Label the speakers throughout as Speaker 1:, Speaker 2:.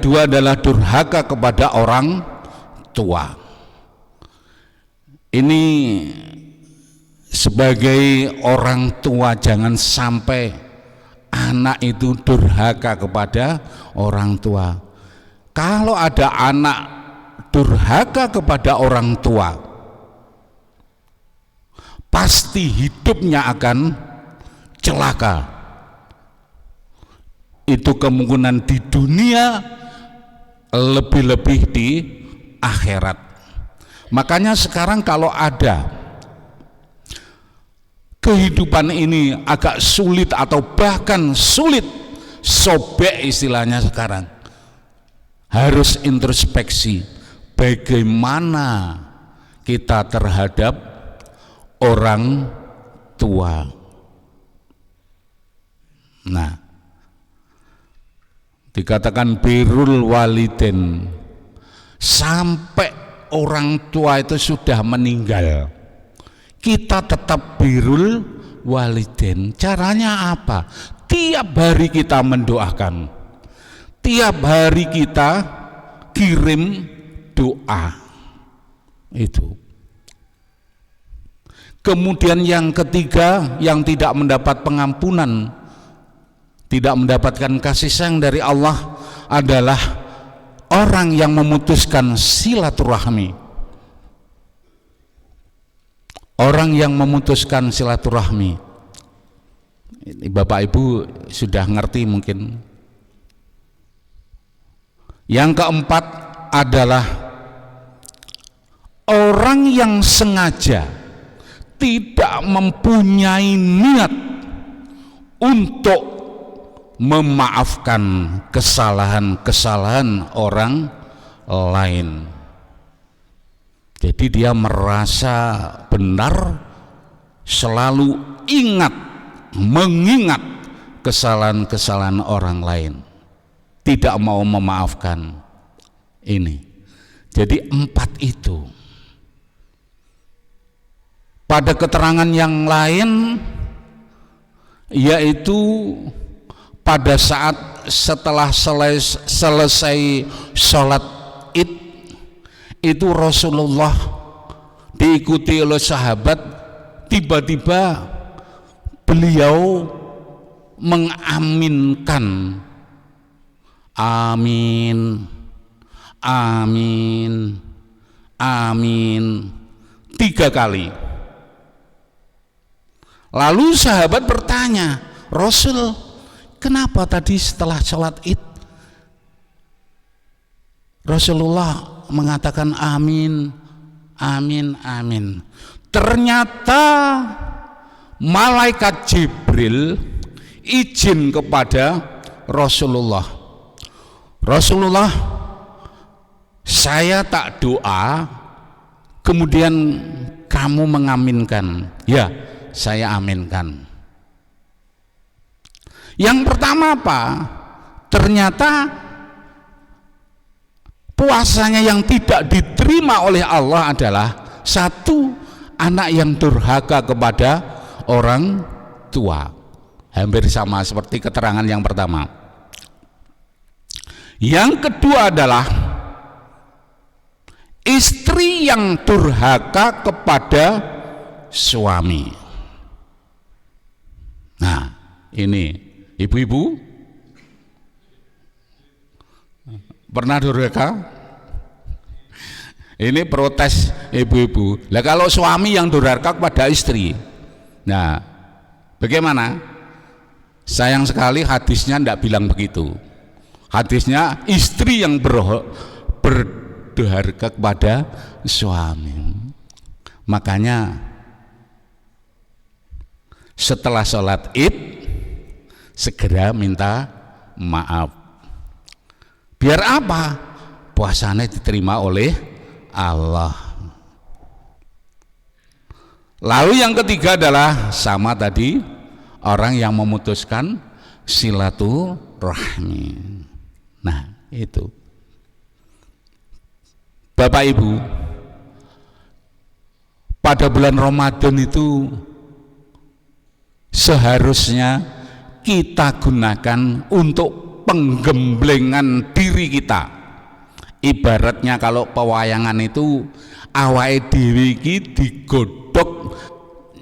Speaker 1: kedua adalah durhaka kepada orang tua. Ini sebagai orang tua jangan sampai anak itu durhaka kepada orang tua. Kalau ada anak durhaka kepada orang tua, pasti hidupnya akan celaka. Itu kemungkinan di dunia, lebih-lebih di akhirat. Makanya sekarang kalau ada kehidupan ini agak sulit atau bahkan sulit, sobek istilahnya sekarang, harus introspeksi bagaimana kita terhadap orang tua. Nah, dikatakan birrul waliden, sampai orang tua itu sudah meninggal, kita tetap birrul waliden. Caranya apa? Tiap hari kita mendoakan, tiap hari kita kirim doa. Itu. Kemudian yang ketiga, yang tidak mendapat pengampunan, tidak mendapatkan kasih sayang dari Allah adalah orang yang memutuskan silaturahmi. Orang yang memutuskan silaturahmi. Ini Bapak Ibu sudah ngerti mungkin. Yang keempat adalah orang yang sengaja tidak mempunyai niat untuk memaafkan kesalahan-kesalahan orang lain. Jadi dia merasa benar, selalu mengingat kesalahan-kesalahan orang lain, tidak mau memaafkan. Ini jadi 4 itu. Pada keterangan yang lain, yaitu pada saat setelah selesai sholat id, itu Rasulullah diikuti oleh sahabat, tiba-tiba beliau mengaminkan, amin, amin, amin 3 kali. Lalu sahabat bertanya, Rasul, kenapa tadi setelah sholat id Rasulullah mengatakan amin, amin, amin? Ternyata malaikat Jibril izin kepada Rasulullah, Rasulullah, saya tak doa kemudian kamu mengaminkan. Ya, saya aminkan. Yang pertama apa? Ternyata puasanya yang tidak diterima oleh Allah adalah 1, anak yang durhaka kepada orang tua. Hampir sama seperti keterangan yang pertama. Yang kedua adalah istri yang durhaka kepada suami. Nah, ini ibu-ibu pernah durhaka? Ini protes ibu-ibu. Lah kalau suami yang durhaka kepada istri, nah bagaimana? Sayang sekali hadisnya tidak bilang begitu. Hadisnya istri yang berdurhaka kepada suami. Makanya setelah sholat id segera minta maaf. Biar apa? Puasanya diterima oleh Allah. Lalu yang ketiga adalah sama tadi, orang yang memutuskan silaturahmi. Nah, itu Bapak Ibu, pada bulan Ramadan itu seharusnya kita gunakan untuk penggemblengan diri kita. Ibaratnya kalau pewayangan itu awake dhewe iki digodhog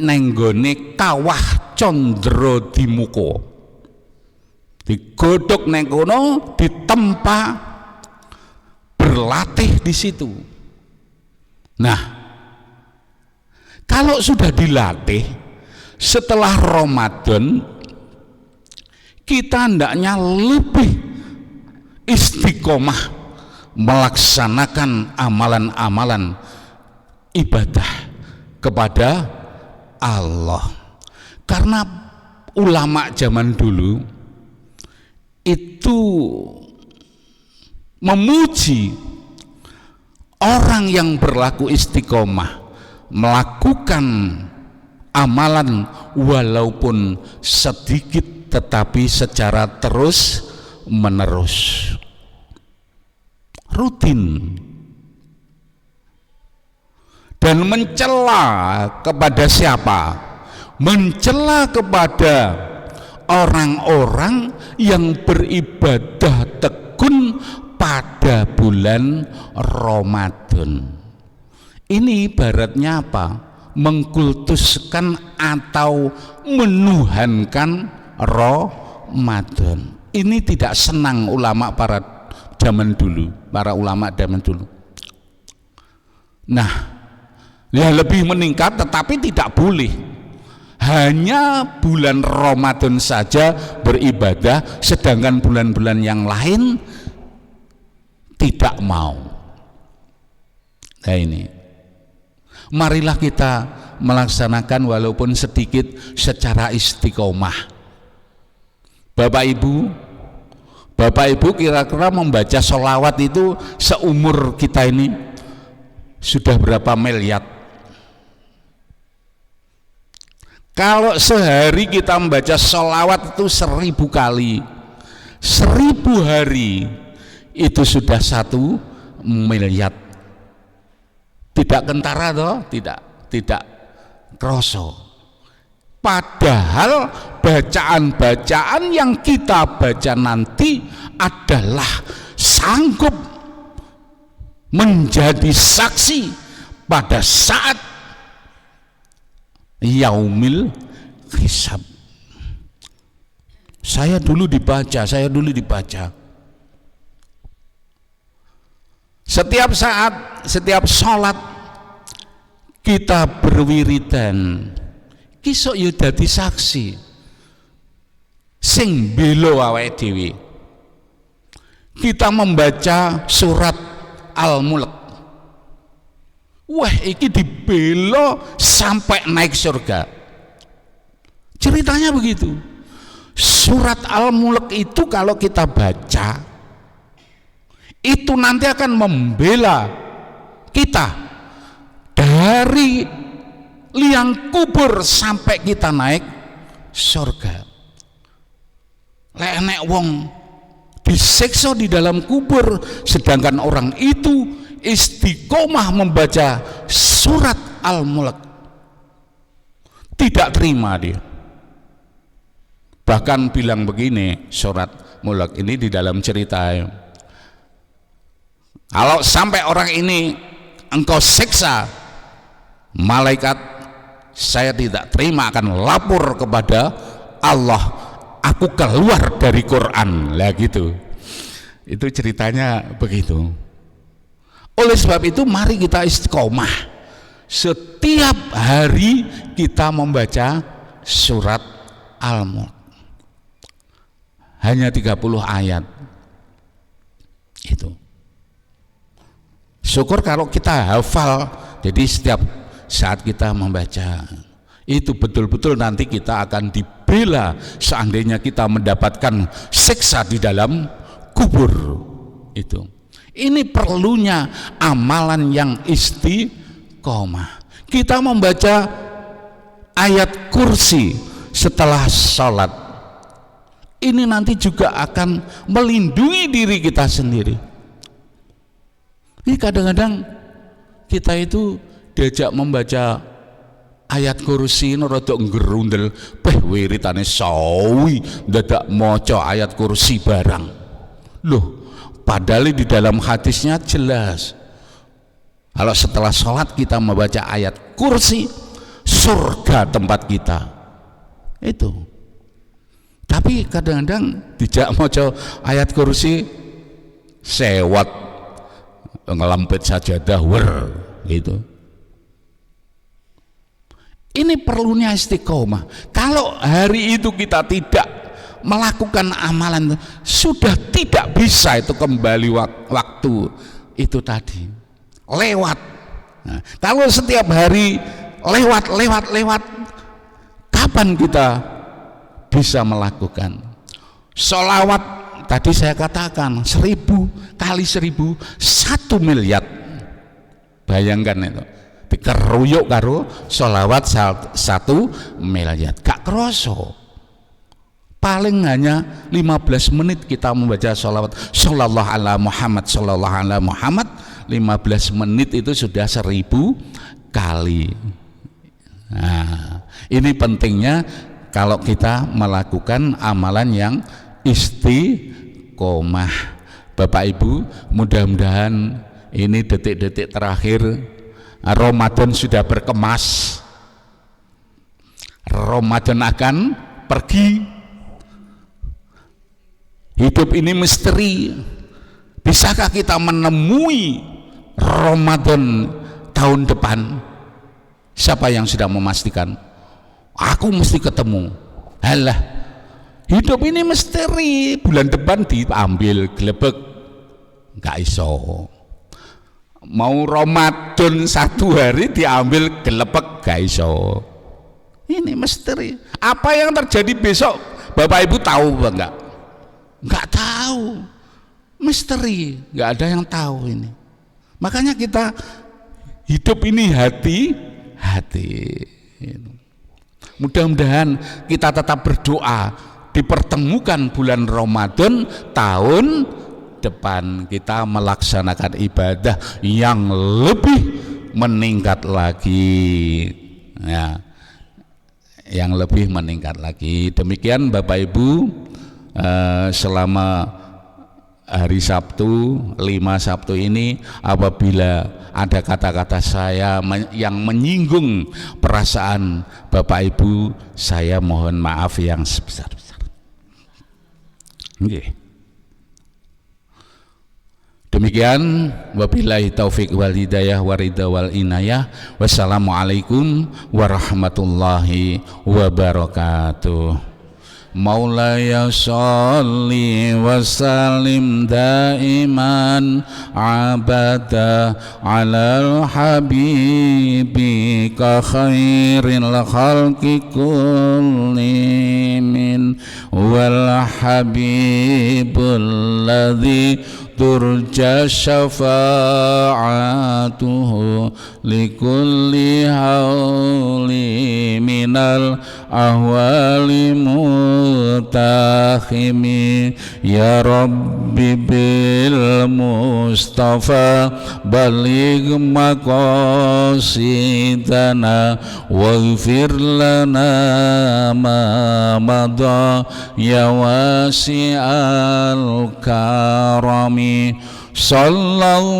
Speaker 1: nenggone kawah Condro Dimuka, digodhog neng kono, ditempa berlatih di situ. Nah, kalau sudah dilatih setelah Ramadan, kita hendaknya lebih istiqomah melaksanakan amalan-amalan ibadah kepada Allah. Karena ulama zaman dulu itu memuji orang yang berlaku istiqomah melakukan amalan walaupun sedikit tetapi secara terus menerus, rutin, dan mencela kepada siapa? Mencela kepada orang-orang yang beribadah tekun pada bulan Ramadan. Ini ibaratnya apa? Mengkultuskan atau menuhankan Ramadan. Ini tidak senang ulama para zaman dulu, para ulama zaman dulu. Nah, ya lebih meningkat, tetapi tidak boleh hanya bulan Ramadan saja beribadah, sedangkan bulan-bulan yang lain tidak mau. Nah ini, marilah kita melaksanakan walaupun sedikit secara istiqomah. Bapak Ibu kira-kira membaca sholawat itu seumur kita ini sudah berapa miliar? Kalau sehari kita membaca sholawat itu 1000 kali, 1000 hari itu sudah 1 miliar. Tidak kentara toh? Tidak kroso. Padahal bacaan-bacaan yang kita baca nanti adalah sanggup menjadi saksi pada saat yaumil hisab. Saya dulu dibaca. Setiap saat, setiap sholat kita berwiridan, kisok yo dadi saksi sing belo awake dhewe. Kita membaca surat Al-Mulk, wah iki dibelo sampai naik surga. Ceritanya begitu. Surat Al-Mulk itu kalau kita baca itu nanti akan membela kita dari liang kubur sampai kita naik surga. Lek enek wong disiksa di dalam kubur sedangkan orang itu istiqomah membaca surat Al-Mulk, tidak terima dia. Bahkan bilang begini, surat Mulk ini di dalam cerita, kalau sampai orang ini engkau siksa, malaikat saya tidak terima, akan lapor kepada Allah, aku keluar dari Quran lah gitu. Itu ceritanya begitu. Oleh sebab itu mari kita istiqomah, setiap hari kita membaca surat Al-Mulk, hanya 30 ayat itu. Syukur kalau kita hafal, jadi setiap saat kita membaca itu betul-betul nanti kita akan dibela seandainya kita mendapatkan siksa di dalam kubur itu. Ini perlunya amalan yang istiqomah. Kita membaca ayat kursi setelah sholat, ini nanti juga akan melindungi diri kita sendiri. Ini kadang-kadang kita itu diajak membaca ayat kursi rada ngerundel, wiritane sawi dadak maca ayat kursi barang. Loh, padahal di dalam hadisnya jelas kalau setelah sholat kita membaca ayat kursi, surga tempat kita itu. Tapi kadang-kadang dijak maca ayat kursi sewat ngelempit sajadah gitu. Ini perlunya istiqomah. Kalau hari itu kita tidak melakukan amalan, sudah tidak bisa itu kembali waktu itu tadi lewat. Nah, kalau setiap hari lewat, kapan kita bisa melakukan sholawat? Tadi saya katakan 1000 kali 1000 1 miliar. Bayangkan itu dikeruyuk karo sholawat 1 miliar, gak kroso. Paling hanya 15 menit kita membaca sholawat sallallahu ala Muhammad, sallallahu ala Muhammad, 15 menit itu sudah 1000 kali. Nah, ini pentingnya kalau kita melakukan amalan yang istiqomah. Bapak Ibu, mudah-mudahan ini detik-detik terakhir Ramadan sudah berkemas. Ramadan akan pergi. Hidup ini misteri. Bisakah kita menemui Ramadan tahun depan? Siapa yang sudah memastikan? Aku mesti ketemu. Halah, hidup ini misteri. Bulan depan diambil gelebek, gak iso. Mau Ramadan 1 hari diambil gelepek, gak iso. Ini misteri. Apa yang terjadi besok Bapak Ibu tahu enggak? Enggak tahu. Misteri, enggak ada yang tahu ini. Makanya kita hidup ini hati-hati. Mudah-mudahan kita tetap berdoa dipertemukan bulan Ramadan tahun depan, kita melaksanakan ibadah yang lebih meningkat lagi, ya, yang lebih meningkat lagi. Demikian Bapak Ibu, selama hari Sabtu 5 Sabtu ini, apabila ada kata-kata saya yang menyinggung perasaan Bapak Ibu, saya mohon maaf yang sebesar-besar. Okay. Demikian, wabillahi taufik wal hidayah waridha wal inayah. Wassalamualaikum warahmatullahi wabarakatuh. Maulaya sholli wa sallim daiman abada ala habibika khairil khalqi kullihim wal habibul ladzi turja syafa'atuhu likulli hawli minal ahwali mutakhimi ya Rabbi bil Mustafa baligh maqasidana waghfir lana ma madha ya wasi'al karami. Sallallahu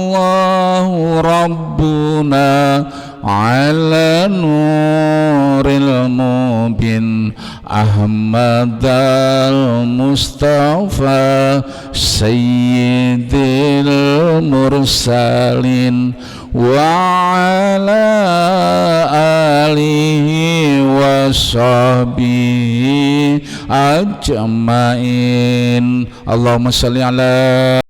Speaker 1: Rabbuna ala nuril mubin Ahmad al-Mustafa Sayyidil Mursalin wa ala alihi wa sahbihi ajma'in. Allahumma salli ala